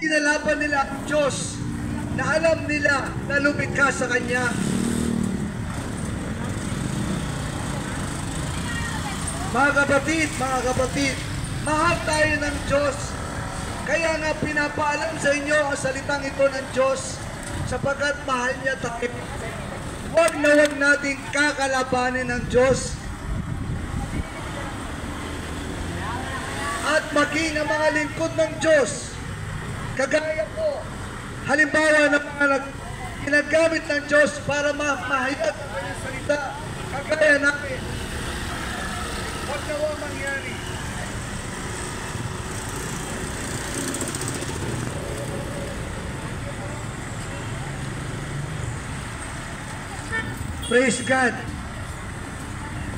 Kinalaban nila ang Diyos na alam nila na lumikha sa Kanya. Mga kapatid, mahal tayo ng Diyos. Kaya nga pinapaalam sa inyo ang salitang ito ng Diyos sapagkat mahal niya tayo. Huwag na huwag nating kakalabanin ng Diyos. At maging ang mga lingkod ng Diyos, kagaya po, halimbawa ng mga ginagamit ng Diyos para mahayag ang kanyang salita, kagaya namin. Huwag na huwag mangyari. Praise God.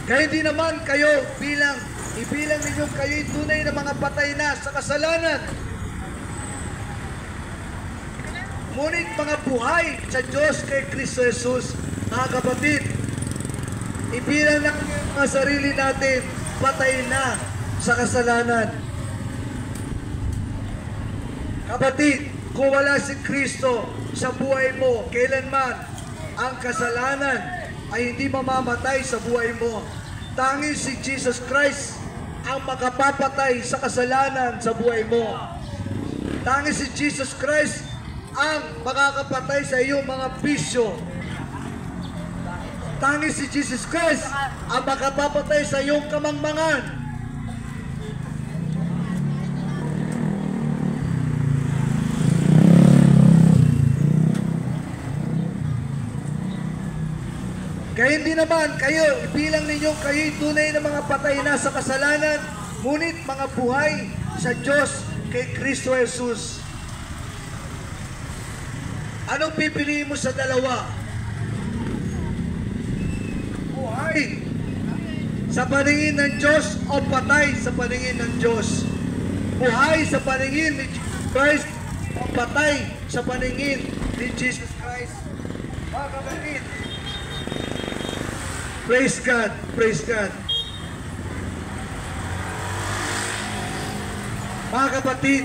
Kaya di naman kayo ibilang ninyo kayo'y tunay na mga patay na sa kasalanan. Ngunit mga buhay sa Diyos kay Kristo Jesus. Mga kapatid, ibilang na mga sarili natin patay na sa kasalanan. Kapatid, kung wala si Kristo sa buhay mo, kailanman ang kasalanan ay hindi mamamatay sa buhay mo. Tanging si Jesus Christ ang makapapatay sa kasalanan sa buhay mo. Tanging si Jesus Christ ang makakapatay sa iyong mga bisyo. Tanging si Jesus Christ ang makapapatay sa iyong kamangmangan. Kaya hindi naman kayo, ibilang ninyong kayo'y tunay na mga patay na sa kasalanan, ngunit mga buhay sa Diyos kay Kristo Jesus. Anong pipiliin mo sa dalawa? Buhay sa paningin ng Diyos o patay sa paningin ng Diyos? Buhay sa paningin ni Jesus Christ o patay sa paningin ni Jesus Christ? Mga kapatid, praise God, praise God. Mga kapatid,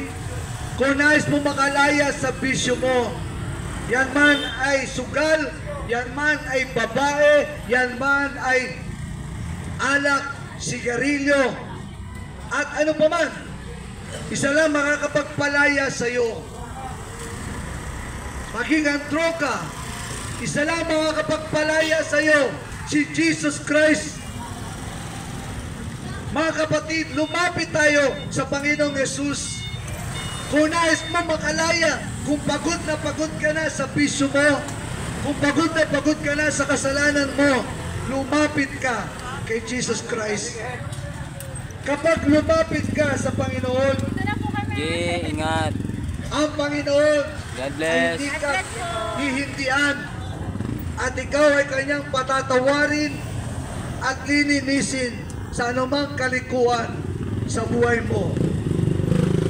kung nais mo makalaya sa bisyo mo, yan man ay sugal, yan man ay babae, yan man ay alak, sigarilyo, at ano pa man, isa lang makakapagpalaya sa iyo. Maging ang droga, isa lang makakapagpalaya sa iyo, si Jesus Christ. Mga kapatid, lumapit tayo sa Panginoong Yesus. Kung nais mo makalaya, kung pagod ka na sa bisyo mo, kung pagod ka na sa kasalanan mo, lumapit ka kay Jesus Christ. Kapag lumapit ka sa Panginoon, ingat. Ang Panginoon God bless. ay hindi ka hihindian at ikaw ay kanyang patatawarin at lininisin sa anumang kalikuan sa buhay mo.